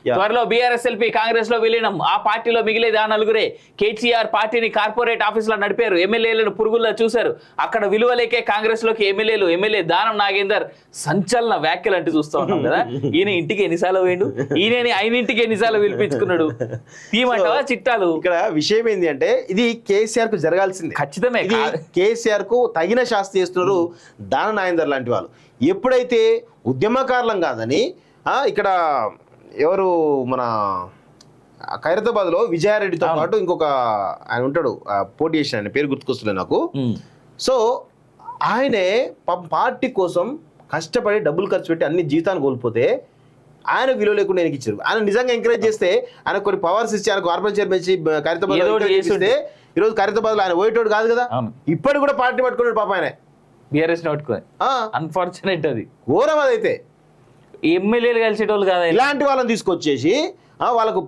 త్వరలో బీఆర్ఎస్ఎల్పీ కాంగ్రెస్ లో విలీనం, ఆ పార్టీలో మిగిలేది ఆ నలుగురే. కేసీఆర్ పార్టీని కార్పొరేట్ ఆఫీసులో నడిపారు, ఎమ్మెల్యేలను పురుగుల్లో చూశారు, అక్కడ విలువలేకే కాంగ్రెస్ లోకి ఎమ్మెల్యే దానం నాగేందర్ సంచలన వ్యాఖ్యలు అంటూ చూస్తా ఉన్నాం కదా. ఈయన ఇంటికి ఎన్నిసార్లు వేయండు, ఈయనని ఆయనింటికి ఎన్నిసార్లు పిలిపించుకున్నాడు. తీయమంటావా చిట్టాలు? ఇక్కడ విషయం ఏంటి అంటే ఇది కేసీఆర్ కు జరగాల్సింది, ఖచ్చితమే. కేసీఆర్ కు తగిన శాస్తి చేస్తున్నారు దానం నాగేందర్ లాంటి వాళ్ళు. ఎప్పుడైతే ఉద్యమకారులం కాదని ఇక్కడ ఎవరు మన ఖైరతాబాద్ లో విజయారెడ్డితో పాటు ఇంకొక ఆయన ఉంటాడు పోటీ చేసిన ఆయన పేరు గుర్తుకొస్తలే నాకు. సో ఆయనే పార్టీ కోసం కష్టపడి డబ్బులు ఖర్చు పెట్టి అన్ని జీవితాన్ని కోల్పోతే ఆయన విలువ లేకుండా ఆయనకి ఇచ్చారు. ఆయన నిజంగా ఎంకరేజ్ చేస్తే ఆయన కొన్ని పవర్స్ ఇచ్చి ఆయన కార్పొరేట్ చైర్మన్ ఇచ్చి ఖైరతాబాద్ చేస్తే ఈరోజు ఖైరతాబాద్ లో ఆయన పోయేటోడు కాదు కదా. ఇప్పటికి కూడా పార్టీ పట్టుకున్నాడు పాప ఆయన, బీఆర్ఎస్ పట్టుకొని. అన్ఫార్చునేట్ అది, ఘోరం అదైతే. ఎమ్మెల్యేలు కలిసేటోళ్ళు కాదు, ఇలాంటి వాళ్ళని తీసుకొచ్చేసి వాళ్ళకు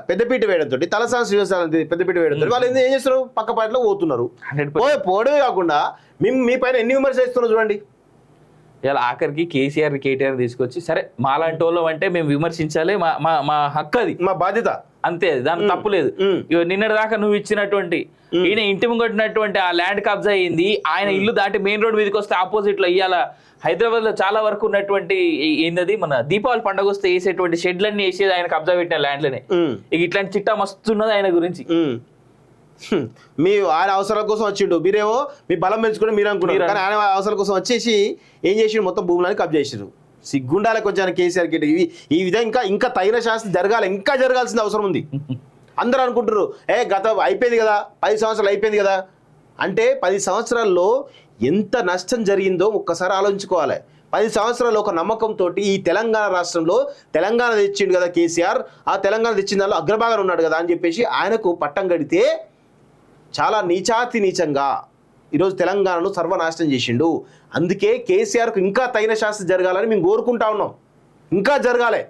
పెద్దపీట వేయడంతో తలసాని శ్రీనివాసాన్ని పెద్దపీట వేయడంతో వాళ్ళు ఏం చేస్తారు, పక్క పార్టీలో పోతున్నారు. పోవడమే కాకుండా మీ పైన ఎన్ని విమర్శలు ఇస్తున్నారు చూడండి. ఇలా ఆఖరికి కేటీఆర్ తీసుకొచ్చి సరే మాలాంటి వాళ్ళం అంటే మేము విమర్శించాలి, మా హక్కు అది, మా బాధ్యత అంతే, దాని తప్పు లేదు. నిన్నటి దాకా నువ్వు ఇచ్చినటువంటి ఈయన ఇంటి ముంగట్టినటువంటి ఆ ల్యాండ్ కబ్జా అయింది, ఆయన ఇల్లు దాటి మెయిన్ రోడ్ మీదకి వస్తే ఆపోజిట్ లో ఇవాళ హైదరాబాద్ లో చాలా వరకు ఉన్నటువంటి ఏంటది మన దీపావళి పండుగ వస్తే వేసేటువంటి షెడ్లన్నీ వేసేది ఆయన కబ్జా పెట్టిన ల్యాండ్లనే. ఇక ఇట్లాంటి చిట్టా మస్తున్నది ఆయన గురించి. మీ ఆయన అవసరాల కోసం వచ్చిండు, మీరేమో మీ బలం పెంచుకుని మీరు అనుకున్నారు, కానీ ఆయన అవసరాల కోసం వచ్చేసి ఏం చేసిండు, మొత్తం భూములని కబ్జా చేసారు. సిగ్గుండాలి కొంచెం కేసీఆర్ కి. ఈ విధంగా ఇంకా తగిన శాస్త్రం జరగాలి, ఇంకా జరగాల్సిన అవసరం ఉంది. అందరూ అనుకుంటారు గత అయిపోయింది కదా, 10 సంవత్సరాలు అయిపోయింది కదా అంటే 10 సంవత్సరాల్లో ఎంత నష్టం జరిగిందో ఒక్కసారి ఆలోచించుకోవాలి. 10 సంవత్సరాలు ఒక నమ్మకంతో ఈ తెలంగాణ రాష్ట్రంలో తెలంగాణ తెచ్చిండు కదా కేసీఆర్, ఆ తెలంగాణ తెచ్చిన దానిలో అగ్రభాగం ఉన్నాడు కదా అని చెప్పేసి ఆయనకు పట్టం కడితే చాలా నీచంగా ఈరోజు తెలంగాణను సర్వనాశనం చేసిండు. అందుకే కేసీఆర్కు ఇంకా తగిన శాస్త్రం జరగాలని మేము కోరుకుంటా ఉన్నాం, ఇంకా జరగాలి.